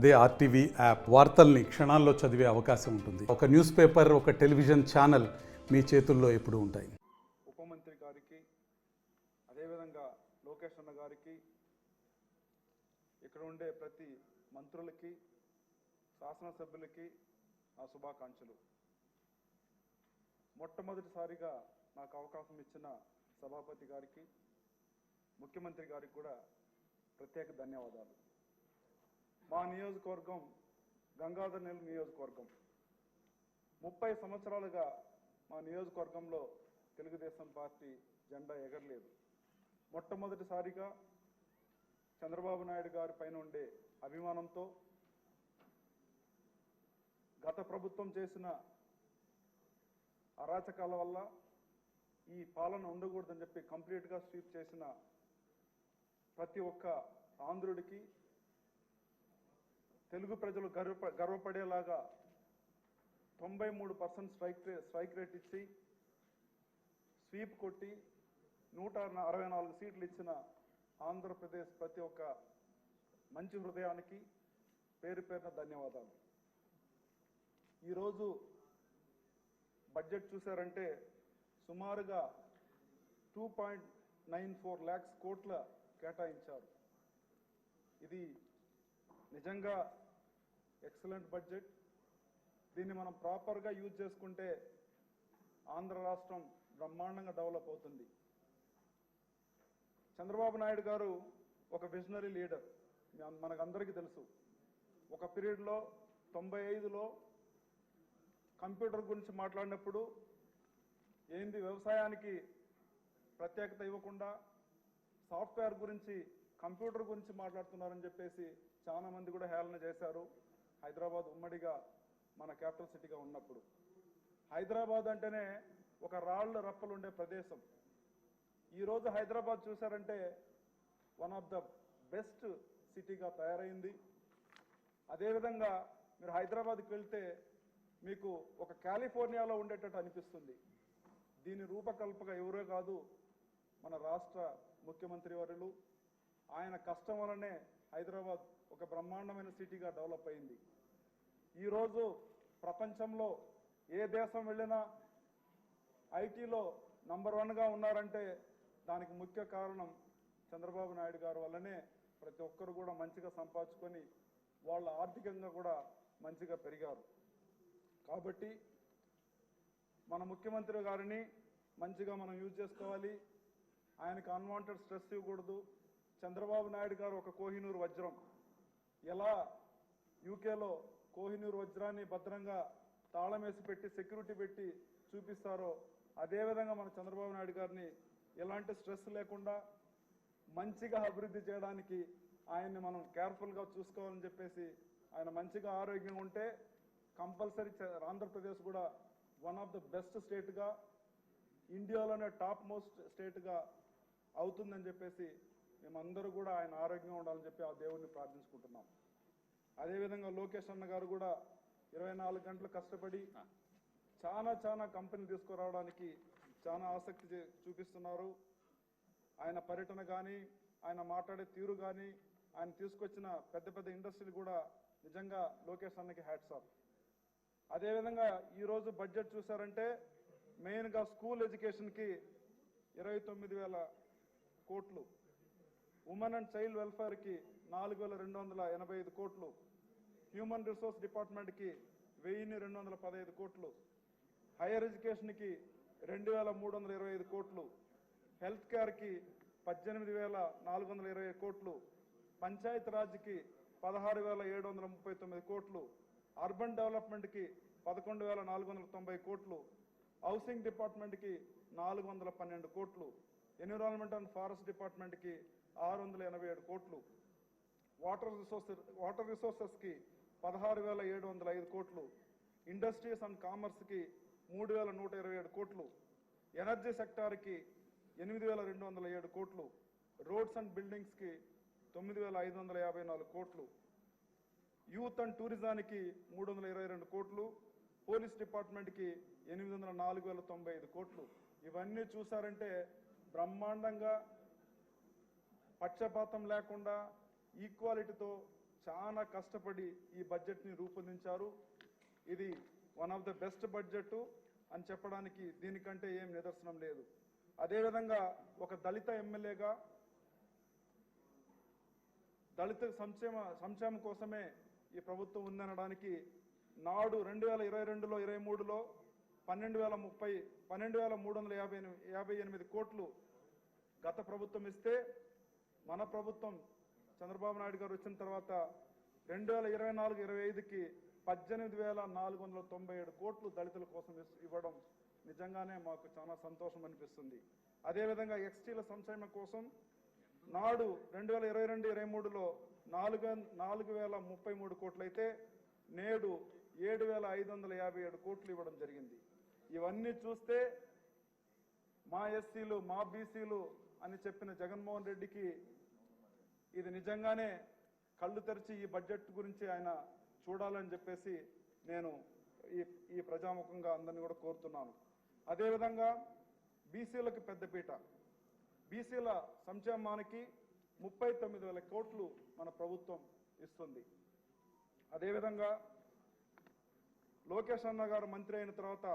అదే RTV app వార్తల్ని క్షణాల్లో చదివే అవకాశం ఉంటుంది. ఒక న్యూస్ పేపర్, ఒక టెలివిజన్ ఛానల్ మీ చేతుల్లో ఎప్పుడూ ఉంటాయి. ఉప మంత్రి గారికి, అదేవిధంగా లోకేష్ అన్న గారికి, ఇక్కడ ఉండే ప్రతి మంత్రులకి, శాసనసభ్యులకి నా శుభాకాంక్షలు. మొట్టమొదటిసారిగా నాకు అవకాశం ఇచ్చిన సభాపతి గారికి, ముఖ్యమంత్రి గారికి కూడా ప్రత్యేక ధన్యవాదాలు. మా నియోజకవర్గం గంగాధర్ నెల్లూరు నియోజకవర్గం. 30 సంవత్సరాలుగా మా నియోజకవర్గంలో తెలుగుదేశం పార్టీ జెండా ఎగరలేదు. మొట్టమొదటిసారిగా చంద్రబాబు నాయుడు గారి పైన ఉండే అభిమానంతో గత ప్రభుత్వం చేసిన అరాచకాల వల్ల ఈ పాలన ఉండకూడదని చెప్పి కంప్లీట్గా స్వీప్ చేసిన ప్రతి ఒక్క ఆంధ్రుడికి, తెలుగు ప్రజలు గర్వపడేలాగా 93% స్ట్రైక్ రేట్ ఇచ్చి స్వీప్ కొట్టి 164 సీట్లు ఇచ్చిన ఆంధ్రప్రదేశ్ ప్రతి ఒక్క మంచి హృదయానికి పేరు పేరున ధన్యవాదాలు. ఈరోజు బడ్జెట్ చూశారంటే సుమారుగా 2.94 lakhs కోట్ల కేటాయించారు. ఇది నిజంగా ఎక్సలెంట్ బడ్జెట్. దీన్ని మనం ప్రాపర్గా యూజ్ చేసుకుంటే ఆంధ్ర రాష్ట్రం బ్రహ్మాండంగా డెవలప్ అవుతుంది. చంద్రబాబు నాయుడు గారు ఒక విజనరీ లీడర్, మనకందరికీ తెలుసు. ఒక పీరియడ్లో 95లో కంప్యూటర్ గురించి మాట్లాడినప్పుడు ఏంది వ్యవసాయానికి ప్రత్యేకత ఇవ్వకుండా సాఫ్ట్వేర్ గురించి, కంప్యూటర్ గురించి మాట్లాడుతున్నారని చెప్పేసి చాలా మంది కూడా హేళన చేశారు. హైదరాబాద్ ఉమ్మడిగా మన క్యాపిటల్ సిటీగా ఉన్నప్పుడు హైదరాబాద్ అంటేనే ఒక రాళ్ళు రప్పలు ఉండే ప్రదేశం. ఈరోజు హైదరాబాద్ చూశారంటే వన్ ఆఫ్ ద బెస్ట్ సిటీగా తయారైంది. అదేవిధంగా మీరు హైదరాబాద్కి వెళ్తే మీకు ఒక కాలిఫోర్నియాలో ఉండేటట్టు అనిపిస్తుంది. దీని రూపకల్పక ఎవరో కాదు, మన రాష్ట్ర ముఖ్యమంత్రి వర్యులు. ఆయన కష్టం వలనే హైదరాబాద్ ఒక బ్రహ్మాండమైన సిటీగా డెవలప్ అయింది. ఈరోజు ప్రపంచంలో ఏ దేశం వెళ్ళినా ఐటీలో నంబర్ 1గా ఉన్నారంటే దానికి ముఖ్య కారణం చంద్రబాబు నాయుడు గారి వల్లనే. ప్రతి ఒక్కరు కూడా మంచిగా సంపాదించుకొని వాళ్ళ ఆర్థికంగా కూడా మంచిగా పెరిగారు. కాబట్టి మన ముఖ్యమంత్రి గారిని మంచిగా మనం యూజ్ చేసుకోవాలి. ఆయనకు అన్వాంటెడ్ స్ట్రెస్ ఇవ్వకూడదు. చంద్రబాబు నాయుడు గారు ఒక కోహినూరు వజ్రం. ఎలా యూకేలో కోహినూరు వజ్రాన్ని భద్రంగా తాళం వేసి పెట్టి సెక్యూరిటీ పెట్టి చూపిస్తారో, అదేవిధంగా మన చంద్రబాబు నాయుడు గారిని ఎలాంటి స్ట్రెస్ లేకుండా మంచిగా అభివృద్ధి చేయడానికి ఆయన్ని మనం కేర్ఫుల్గా చూసుకోవాలని చెప్పేసి, ఆయన మంచిగా ఆరోగ్యంగా ఉంటే కంపల్సరీ ఆంధ్రప్రదేశ్ కూడా వన్ ఆఫ్ ద బెస్ట్ స్టేట్గా, ఇండియాలోనే టాప్ మోస్ట్ స్టేట్గా అవుతుందని చెప్పేసి మేమందరూ కూడా ఆయన ఆరోగ్యంగా ఉండాలని చెప్పి ఆ దేవుడిని ప్రార్థించుకుంటున్నాం. అదేవిధంగా లోకేష్ అన్న గారు కూడా 24 గంటలు కష్టపడి చాలా కంపెనీలు తీసుకురావడానికి చాలా ఆసక్తి చూపిస్తున్నారు. ఆయన పర్యటన కానీ, ఆయన మాట్లాడే తీరు కానీ, ఆయన తీసుకొచ్చిన పెద్ద ఇండస్ట్రీలు కూడా నిజంగా లోకేష్ అన్నకి హ్యాట్స్ ఆఫ్. అదేవిధంగా ఈరోజు బడ్జెట్ చూసారంటే మెయిన్గా స్కూల్ ఎడ్యుకేషన్కి 29,000 కోట్లు, ఉమెన్ అండ్ చైల్డ్ వెల్ఫేర్కి 4,285 కోట్లు, హ్యూమన్ రిసోర్స్ డిపార్ట్మెంట్కి 1,215 కోట్లు, హైయర్ ఎడ్యుకేషన్కి 2,325 కోట్లు, హెల్త్ కేర్కి 18,420 కోట్లు, పంచాయత్ రాజ్కి 16,739 కోట్లు, అర్బన్ డెవలప్మెంట్కి 11,490 కోట్లు, హౌసింగ్ డిపార్ట్మెంట్కి 412 కోట్లు, ఎన్విరాన్మెంట్ అండ్ ఫారెస్ట్ డిపార్ట్మెంట్కి 687 కోట్లు, వాటర్ రిసోర్సెస్కి 16,705 కోట్లు, ఇండస్ట్రీస్ అండ్ కామర్స్కి 3,127 కోట్లు, ఎనర్జీ సెక్టార్కి 8,207 కోట్లు, రోడ్స్ అండ్ బిల్డింగ్స్కి 9,554 కోట్లు, యూత్ అండ్ టూరిజానికి 322 కోట్లు, పోలీస్ డిపార్ట్మెంట్కి 4,95 కోట్లు. ఇవన్నీ చూసారంటే బ్రహ్మాండంగా పక్షపాతం లేకుండా ఈక్వాలిటీతో చాలా కష్టపడి ఈ బడ్జెట్ని రూపొందించారు. ఇది one of the best budget అని చెప్పడానికి దీనికంటే ఏం నిదర్శనం లేదు. అదేవిధంగా ఒక దళిత ఎమ్మెల్యేగా దళిత సంక్షేమం కోసమే ఈ ప్రభుత్వం ఉందనడానికి నాడు 2022లో 23లో 12,358 కోట్లు గత ప్రభుత్వం ఇస్తే మన ప్రభుత్వం చంద్రబాబు నాయుడు గారు వచ్చిన తర్వాత 2024-25కి 18,497 కోట్లు దళితుల కోసం ఇవ్వడం నిజంగానే మాకు చాలా సంతోషం అనిపిస్తుంది. అదేవిధంగా ఎస్టీల సంక్షేమం కోసం నాడు 2022-23లో 4,033 కోట్లు అయితే నేడు 7,557 కోట్లు ఇవ్వడం జరిగింది. ఇవన్నీ చూస్తే మా ఎస్సీలు మా బీసీలు అని చెప్పిన జగన్మోహన్ రెడ్డికి ఇది నిజంగానే కళ్ళు తెరిచి ఈ బడ్జెట్ గురించి ఆయన చూడాలని చెప్పేసి నేను ఈ ప్రజాముఖంగా అందరినీ కూడా కోరుతున్నాను. అదేవిధంగా బీసీలకు పెద్దపీట, బీసీల సంక్షేమానికి 39,000 కోట్లు మన ప్రభుత్వం ఇస్తుంది. అదేవిధంగా లోకేష్ అన్న గారు మంత్రి అయిన తర్వాత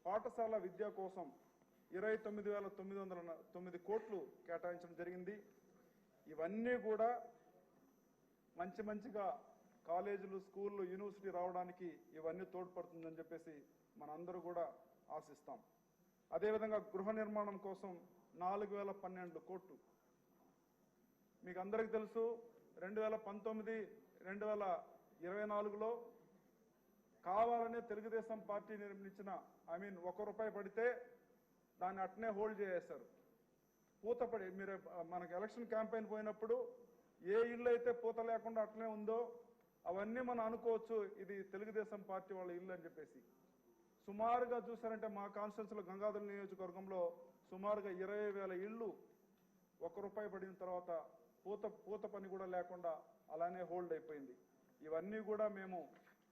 పాఠశాల విద్య కోసం 29,909 కోట్లు కేటాయించడం జరిగింది. ఇవన్నీ కూడా మంచిగా కాలేజీలు, స్కూళ్ళు, యూనివర్సిటీ రావడానికి ఇవన్నీ తోడ్పడుతుందని చెప్పేసి మనందరూ కూడా ఆశిస్తాం. అదేవిధంగా గృహ నిర్మాణం కోసం 4,012 కోట్లు. మీకు అందరికీ తెలుసు 2019-2024లో కావాలనే తెలుగుదేశం పార్టీ నిర్మించిన ₹1 పడితే దాన్ని అట్నే హోల్డ్ చేసేశారు. పూతపడి మీరు మనకు ఎలక్షన్ క్యాంపెయిన్ పోయినప్పుడు ఏ ఇల్లు అయితే పూత లేకుండా అట్లనే ఉందో అవన్నీ మనం అనుకోవచ్చు ఇది తెలుగుదేశం పార్టీ వాళ్ళ ఇల్లు అని చెప్పేసి. సుమారుగా చూసారంటే మా కాన్స్టిట్యున్సీలో గంగాధర నియోజకవర్గంలో సుమారుగా 20,000 ఇళ్ళు ₹1 పడిన తర్వాత పూత పని కూడా లేకుండా అలానే హోల్డ్ అయిపోయింది. ఇవన్నీ కూడా మేము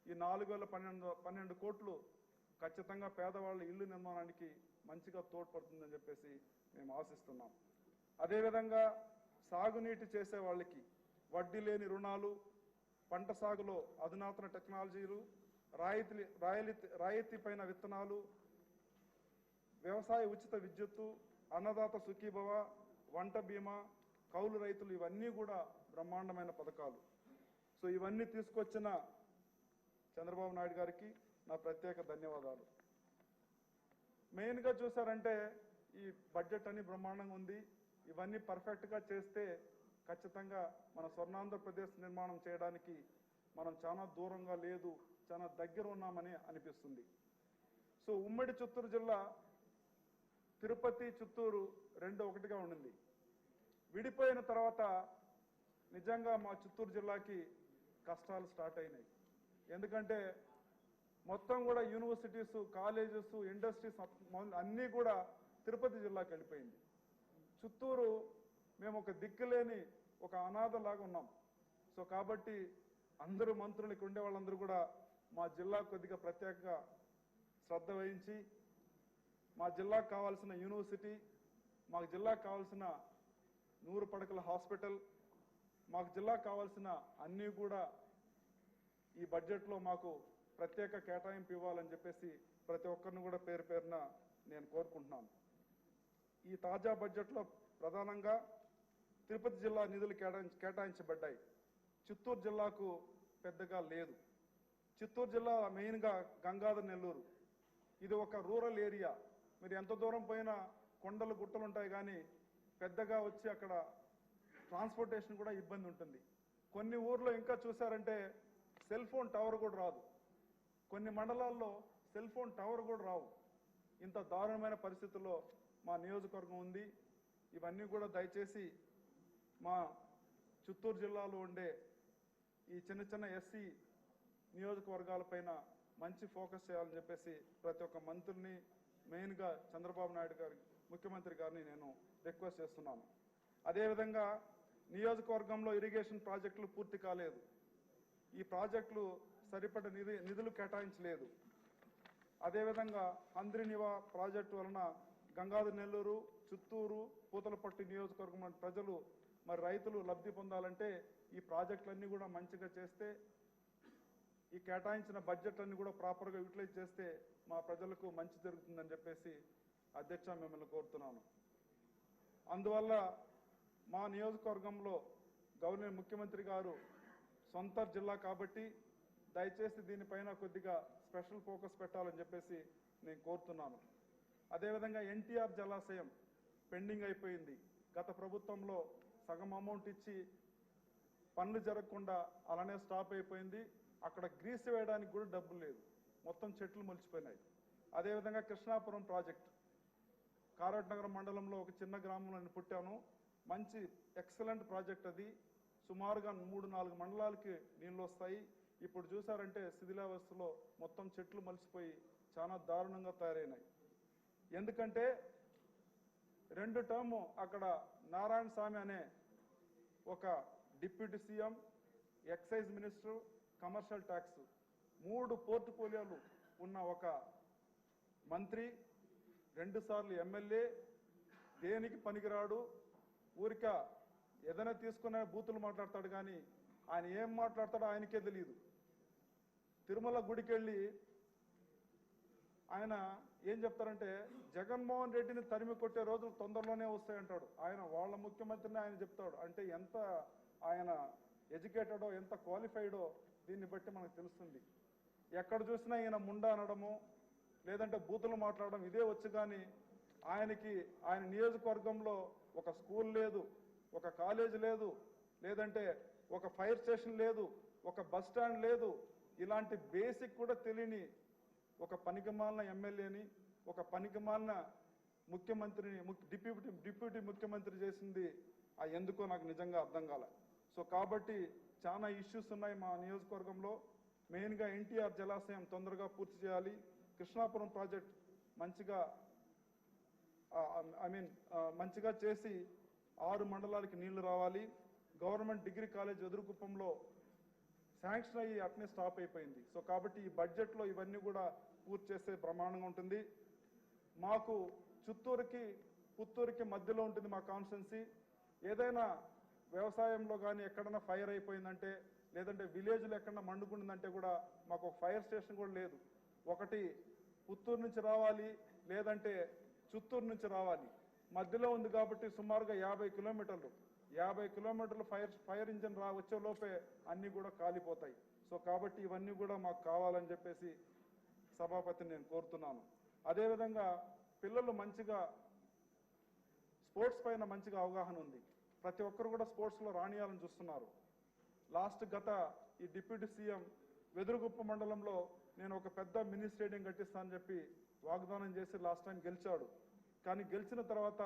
ఈ 4,012 కోట్లు ఖచ్చితంగా పేదవాళ్ళ ఇల్లు నిర్మాణానికి మంచిగా తోడ్పడుతుందని చెప్పేసి మేము ఆశిస్తున్నాం. అదేవిధంగా సాగునీటి చేసే వాళ్ళకి వడ్డీ లేని రుణాలు, పంట సాగులో అధునాతన టెక్నాలజీలు, రాయితీ పైన విత్తనాలు, వ్యవసాయ ఉచిత విద్యుత్తు, అన్నదాత సుఖీభవ, వంట బీమా, కౌలు రైతులు ఇవన్నీ కూడా బ్రహ్మాండమైన పథకాలు. సో ఇవన్నీ తీసుకొచ్చిన చంద్రబాబు నాయుడు గారికి నా ప్రత్యేక ధన్యవాదాలు. మెయిన్గా చూసారంటే ఈ బడ్జెట్ అన్ని బ్రహ్మాండంగా ఉంది. ఇవన్నీ పర్ఫెక్ట్గా చేస్తే ఖచ్చితంగా మన స్వర్ణాంధ్రప్రదేశ్ నిర్మాణం చేయడానికి మనం చాలా దూరంగా లేదు, చాలా దగ్గర ఉన్నామని అనిపిస్తుంది. సో ఉమ్మడి చిత్తూరు జిల్లా తిరుపతి, చిత్తూరు 2 ఒకటిగా ఉండింది. విడిపోయిన తర్వాత నిజంగా మా చిత్తూరు జిల్లాకి కష్టాలు స్టార్ట్ అయినాయి. ఎందుకంటే మొత్తం కూడా యూనివర్సిటీస్, కాలేజెస్, ఇండస్ట్రీస్ అన్నీ కూడా తిరుపతి జిల్లాకి వెళ్ళిపోయింది. చిత్తూరు మేము ఒక దిక్కులేని ఒక అనాథలాగా ఉన్నాం. సో కాబట్టి అందరూ మంత్రులు ఇక్కడ ఉండే వాళ్ళందరూ కూడా మా జిల్లా కొద్దిగా ప్రత్యేకంగా శ్రద్ధ వహించి మా జిల్లాకు కావాల్సిన యూనివర్సిటీ, మాకు జిల్లాకు కావాల్సిన 100 పడకల హాస్పిటల్, మాకు జిల్లాకు కావాల్సిన అన్నీ కూడా ఈ బడ్జెట్లో మాకు ప్రత్యేక కేటాయింపు ఇవ్వాలని చెప్పేసి ప్రతి ఒక్కరిని కూడా పేరు పేరున నేను కోరుకుంటున్నాను. ఈ తాజా బడ్జెట్లో ప్రధానంగా తిరుపతి జిల్లా నిధులు కేటాయించబడ్డాయి. చిత్తూరు జిల్లాకు పెద్దగా లేదు. చిత్తూరు జిల్లా మెయిన్గా గంగాధర నెల్లూరు, ఇది ఒక రూరల్ ఏరియా. మీరు ఎంత దూరం పోయినా కొండలు గుట్టలు ఉంటాయి, కానీ పెద్దగా వచ్చి అక్కడ ట్రాన్స్పోర్టేషన్ కూడా ఇబ్బంది ఉంటుంది. కొన్ని ఊర్లో ఇంకా చూసారంటే సెల్ ఫోన్ టవర్ కూడా రాదు. కొన్ని మండలాల్లో సెల్ ఫోన్ టవర్ కూడా రావు. ఇంత దారుణమైన పరిస్థితుల్లో మా నియోజకవర్గం ఉంది. ఇవన్నీ కూడా దయచేసి మా చిత్తూరు జిల్లాలో ఉండే ఈ చిన్న ఎస్సీ నియోజకవర్గాలపైన మంచి ఫోకస్ చేయాలని చెప్పేసి ప్రతి ఒక్క మంత్రిని, మెయిన్గా చంద్రబాబు నాయుడు గారి ముఖ్యమంత్రి గారిని నేను రిక్వెస్ట్ చేస్తున్నాను. అదేవిధంగా నియోజకవర్గంలో ఇరిగేషన్ ప్రాజెక్టులు పూర్తి కాలేదు. ఈ ప్రాజెక్టులు సరిపడ నిధులు కేటాయించలేదు. అదేవిధంగా హంద్రినివా ప్రాజెక్టు వలన గంగాధర నెల్లూరు, చిత్తూరు, పూతలపట్టు నియోజకవర్గం ప్రజలు మరి రైతులు లబ్ధి పొందాలంటే ఈ ప్రాజెక్టులన్నీ కూడా మంచిగా చేస్తే, ఈ కేటాయించిన బడ్జెట్లన్నీ కూడా ప్రాపర్గా యూటిలైజ్ చేస్తే మా ప్రజలకు మంచి జరుగుతుందని చెప్పేసి అధ్యక్ష మిమ్మల్ని కోరుతున్నాను. అందువల్ల మా నియోజకవర్గంలో గవర్నర్ ముఖ్యమంత్రి గారు సొంత జిల్లా కాబట్టి దయచేసి దీనిపైన కొద్దిగా స్పెషల్ ఫోకస్ పెట్టాలని చెప్పేసి నేను కోరుతున్నాను. అదేవిధంగా ఎన్టీఆర్ జలాశయం పెండింగ్ అయిపోయింది. గత ప్రభుత్వంలో సగం అమౌంట్ ఇచ్చి పనులు జరగకుండా అలానే స్టాప్ అయిపోయింది. అక్కడ గ్రీస్ వేయడానికి కూడా డబ్బులు లేదు, మొత్తం చెట్లు మొలిచిపోయినాయి. అదేవిధంగా కృష్ణాపురం ప్రాజెక్ట్, కారట్నగరం మండలంలో ఒక చిన్న గ్రామంలో నేను పుట్టాను. మంచి ఎక్సలెంట్ ప్రాజెక్ట్ అది. సుమారుగా 3-4 మండలాలకి నీళ్ళు వస్తాయి. ఇప్పుడు చూసారంటే శిథిలావస్థలో మొత్తం చెట్లు మలిసిపోయి చాలా దారుణంగా తయారైనాయి. ఎందుకంటే 2 టర్మ్ అక్కడ నారాయణ స్వామి అనే ఒక deputy CM, excise minister, commercial tax 3 పోర్ట్ఫోలియోలు ఉన్న ఒక మంత్రి, 2 సార్లు ఎమ్మెల్యే, దేనికి పనికిరాడు. ఊరిక ఏదైనా తీసుకునే బూతులు మాట్లాడతాడు కానీ ఆయన ఏం మాట్లాడతాడో ఆయనకే తెలియదు. తిరుమల గుడికి వెళ్ళి ఆయన ఏం చెప్తారంటే జగన్మోహన్ రెడ్డిని తరిమి కొట్టే రోజులు తొందరలోనే వస్తాయంటాడు. ఆయన వాళ్ళ ముఖ్యమంత్రిని ఆయన చెప్తాడు. అంటే ఎంత ఆయన ఎడ్యుకేటెడో, ఎంత క్వాలిఫైడో దీన్ని బట్టి మనకు తెలుస్తుంది. ఎక్కడ చూసినా ఈయన ముండా అనడము, లేదంటే బూతులు మాట్లాడడం ఇదే వచ్చు. కానీ ఆయన నియోజకవర్గంలో ఒక స్కూల్ లేదు, ఒక కాలేజ్ లేదు, లేదంటే ఒక ఫైర్ స్టేషన్ లేదు, ఒక బస్ స్టాండ్ లేదు. ఇలాంటి బేసిక్ కూడా తెలియని ఒక పనికిమాలిన ఎమ్మెల్యేని, ఒక పనికిమాలిన ముఖ్యమంత్రిని డిప్యూటీ ముఖ్యమంత్రి చేసింది ఎందుకో నాకు నిజంగా అర్థం కాలే. సో కాబట్టి చాలా ఇష్యూస్ ఉన్నాయి మా నియోజకవర్గంలో. మెయిన్గా ఎన్టీఆర్ జలాశయం తొందరగా పూర్తి చేయాలి. కృష్ణాపురం ప్రాజెక్ట్ మంచిగా చేసి 6 మండలాలకి నీళ్లు రావాలి. గవర్నమెంట్ డిగ్రీ కాలేజ్ ఎదురుకుప్పంలో శాంక్షన్ అయ్యి అట్నే స్టాప్ అయిపోయింది. సో కాబట్టి ఈ బడ్జెట్లో ఇవన్నీ కూడా పూర్తి చేస్తే బ్రహ్మాండంగా ఉంటుంది. మాకు చిత్తూరుకి పుత్తూరుకి మధ్యలో ఉంటుంది మా కాన్స్టిట్యున్సీ. ఏదైనా వ్యవసాయంలో కానీ ఎక్కడైనా ఫైర్ అయిపోయిందంటే, లేదంటే విలేజ్లో ఎక్కడైనా మండుకుంటుందంటే కూడా మాకు ఒక ఫైర్ స్టేషన్ కూడా లేదు. ఒకటి పుత్తూరు నుంచి రావాలి, లేదంటే చిత్తూరు నుంచి రావాలి. మధ్యలో ఉంది కాబట్టి సుమారుగా 50 కిలోమీటర్లు ఫైర్ ఇంజిన్ వచ్చే లోపే అన్నీ కూడా కాలిపోతాయి. సో కాబట్టి ఇవన్నీ కూడా మాకు కావాలని చెప్పేసి సభాపతిని నేను కోరుతున్నాను. అదేవిధంగా పిల్లలు మంచిగా స్పోర్ట్స్ పైన మంచిగా అవగాహన ఉంది. ప్రతి ఒక్కరు కూడా స్పోర్ట్స్లో రాణియాలని చూస్తున్నారు. గత ఈ డిప్యూటీ సీఎం వెదురుగుప్ప మండలంలో నేను ఒక పెద్ద మినీ స్టేడియం కట్టిస్తానని చెప్పి వాగ్దానం చేసి లాస్ట్ టైం గెలిచాడు. కానీ గెలిచిన తర్వాత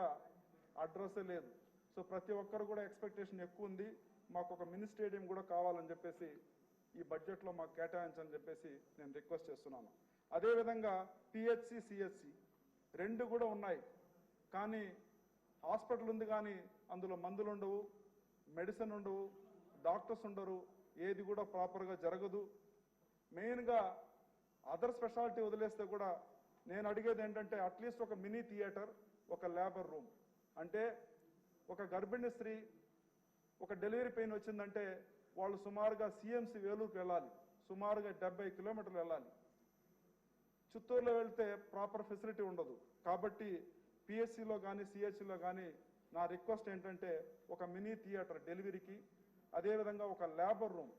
అడ్రస్సే లేదు. సో ప్రతి ఒక్కరు కూడా ఎక్స్పెక్టేషన్ ఎక్కువ ఉంది. మాకు ఒక మినీ స్టేడియం కూడా కావాలని చెప్పేసి ఈ బడ్జెట్లో మాకు కేటాయించని చెప్పేసి నేను రిక్వెస్ట్ చేస్తున్నాను. అదేవిధంగా పిహెచ్సి, సిహెచ్సి 2 కూడా ఉన్నాయి. కానీ హాస్పిటల్ ఉంది కానీ అందులో మందులు ఉండవు, మెడిసిన్ ఉండవు, డాక్టర్స్ ఉండరు, ఏది కూడా ప్రాపర్గా జరగదు. మెయిన్గా అదర్ స్పెషాలిటీ వదిలేస్తే కూడా నేను అడిగేది ఏంటంటే అట్లీస్ట్ ఒక మినీ థియేటర్, ఒక లేబర్ రూమ్. అంటే ఒక గర్భిణీ స్త్రీ ఒక డెలివరీ పెయిన్ వచ్చిందంటే వాళ్ళు సుమారుగా సిఎంసి వేలూరుకి వెళ్ళాలి, సుమారుగా 70 కిలోమీటర్లు వెళ్ళాలి. చిత్తూరులో వెళ్తే ప్రాపర్ ఫెసిలిటీ ఉండదు. కాబట్టి పిఎస్సిలో కానీ సిహెచ్సిలో కానీ నా రిక్వెస్ట్ ఏంటంటే ఒక మినీ థియేటర్ డెలివరీకి, అదేవిధంగా ఒక labour room.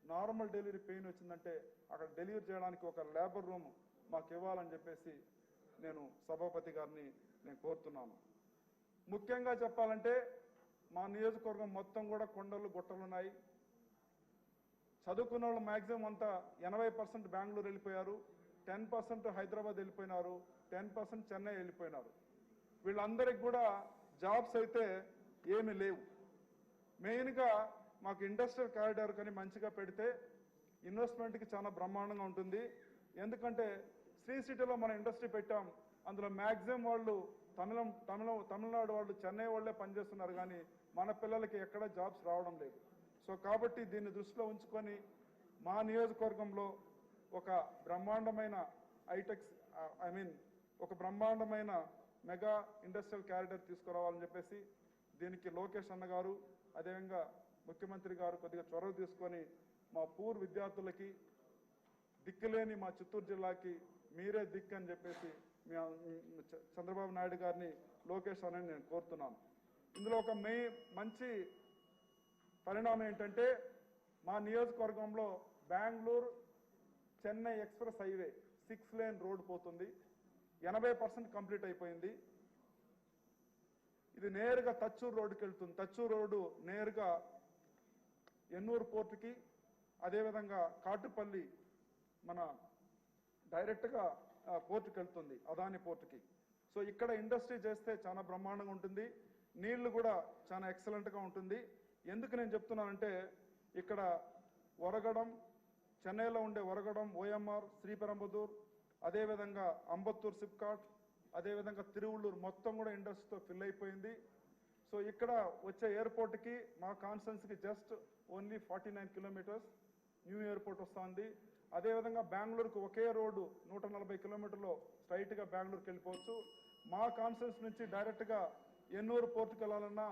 Normal delivery pain వచ్చిందంటే అక్కడ డెలివరీ చేయడానికి ఒక లేబర్ రూమ్ మాకు ఇవ్వాలని చెప్పేసి నేను సభాపతి గారిని నేను కోరుతున్నాను. ముఖ్యంగా చెప్పాలంటే మా నియోజకవర్గం మొత్తం కూడా కొండలు గుట్టలు ఉన్నాయి. చదువుకున్న వాళ్ళు మ్యాక్సిమం అంతా 80% బెంగళూరు వెళ్ళిపోయారు, 10% హైదరాబాద్ వెళ్ళిపోయినారు, 10% చెన్నై వెళ్ళిపోయినారు. వీళ్ళందరికీ కూడా జాబ్స్ అయితే ఏమీ లేవు. మెయిన్గా మాకు ఇండస్ట్రియల్ కారిడార్ కానీ మంచిగా పెడితే ఇన్వెస్ట్మెంట్కి చాలా బ్రహ్మాండంగా ఉంటుంది. ఎందుకంటే శ్రీ సిటీలో మన ఇండస్ట్రీ పెట్టాం, అందులో మ్యాక్సిమం వాళ్ళు తమిళనాడు వాళ్ళు, చెన్నై వాళ్ళే పనిచేస్తున్నారు. కానీ మన పిల్లలకి ఎక్కడ జాబ్స్ రావడం లేదు. సో కాబట్టి దీన్ని దృష్టిలో ఉంచుకొని మా నియోజకవర్గంలో ఒక బ్రహ్మాండమైన ఒక బ్రహ్మాండమైన మెగా ఇండస్ట్రియల్ కారిడార్ తీసుకురావాలని చెప్పేసి దీనికి లోకేష్ అన్న గారు, అదేవిధంగా ముఖ్యమంత్రి గారు కొద్దిగా చొరవ తీసుకొని మా పూర్వ విద్యార్థులకి దిక్కులేని మా చిత్తూరు జిల్లాకి మీరే దిక్కు అని చెప్పేసి చంద్రబాబు నాయుడు గారిని, లోకేష్ అని నేను కోరుతున్నాను. ఇందులో ఒక మంచి పరిణామం ఏంటంటే మా నియోజకవర్గంలో Bengaluru Chennai express highway 6 lane road పోతుంది. 80% కంప్లీట్ అయిపోయింది. ఇది నేరుగా తచ్చూరు రోడ్డుకి వెళ్తుంది. తచ్చూరు రోడ్డు నేరుగా ఎన్నూరు పోర్టుకి, అదేవిధంగా కాటుపల్లి మన డైరెక్ట్గా పోర్టుకి వెళ్తుంది, అదాని పోర్టుకి. సో ఇక్కడ ఇండస్ట్రీ చేస్తే చాలా బ్రహ్మాండంగా ఉంటుంది. నీళ్లు కూడా చాలా ఎక్సలెంట్గా ఉంటుంది. ఎందుకు నేను చెప్తున్నానంటే ఇక్కడ వరగడం, చెన్నైలో ఉండే వరగడం, ఓఎంఆర్, శ్రీపెరంబదూర్, అదేవిధంగా అంబత్తూర్ సిప్కాట్, అదేవిధంగా తిరువళ్ళూరు మొత్తం కూడా ఇండస్ట్రీతో ఫిల్ అయిపోయింది. సో ఇక్కడ వచ్చే ఎయిర్పోర్ట్కి మా కాన్స్టెన్సీకి just only 49 kilometres new airport వస్తుంది. అదేవిధంగా బెంగళూరుకు ఒకే రోడ్డు 140 కిలోమీటర్లో స్ట్రైట్గా బెంగళూరుకి వెళ్ళిపోవచ్చు. మా కాన్స్టెన్స్ నుంచి డైరెక్ట్గా ఎన్నూరు పోర్టుకు వెళ్ళాలన్నా,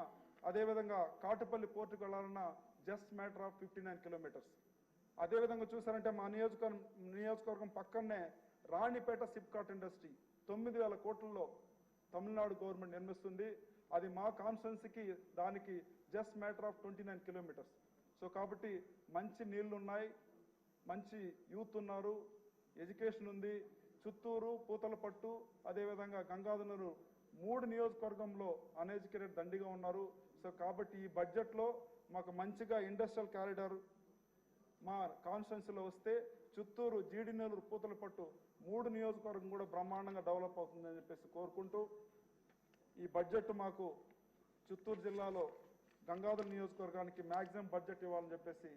అదేవిధంగా కాటుపల్లి పోర్టుకు వెళ్ళాలన్నా జస్ట్ మ్యాటర్ ఆఫ్ 59 కిలోమీటర్స్. అదేవిధంగా చూసారంటే మా నియోజకవర్గం పక్కనే రాణిపేట సిప్కాట్ ఇండస్ట్రీ 9,000 కోట్లలో తమిళనాడు గవర్నమెంట్ నిర్మిస్తుంది. అది మా కాన్స్టెన్సీకి దానికి just matter of 29 kilometres. So కాబట్టి మంచి నీళ్లు ఉన్నాయి, మంచి యూత్ ఉన్నారు, ఎడ్యుకేషన్ ఉంది. చిత్తూరు, పూతలపట్టు, అదేవిధంగా గంగాధరనగర్ 3 నియోజకవర్గంలో అన్ఎడ్యుకేటెడ్ దండిగా ఉన్నారు. సో కాబట్టి ఈ బడ్జెట్లో మాకు మంచిగా ఇండస్ట్రియల్ కారిడార్ మా కాన్స్టిట్యున్సీలో వస్తే చిత్తూరు, జీడినేలూరు, పూతలపట్టు 3 నియోజకవర్గం కూడా బ్రహ్మాండంగా డెవలప్ అవుతుందని చెప్పేసి కోరుకుంటూ, ఈ బడ్జెట్ మాకు చిత్తూరు జిల్లాలో గంగాధర నియోజకవర్గానికి మ్యాక్సిమం బడ్జెట్ ఇవ్వాలని చెప్పేసి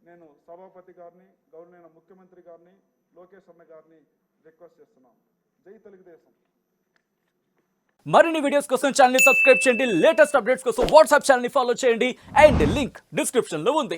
నేను సభాపతి గారిని, గౌరవనీయ ముఖ్యమంత్రి గారిని, లోకేష్ అన్న గారిని రిక్వెస్ట్ చేస్తున్నాను. జై తెలుగుదేశం. మరిన్ని వీడియోస్ కోసం ఛానల్ ని సబ్స్క్రైబ్ చేయండి. లేటెస్ట్ అప్డేట్స్ కోసం వాట్సాప్ ఛానల్ ని ఫాలో చేయండి. అండ్ లింక్ డిస్క్రిప్షన్ లో ఉంది.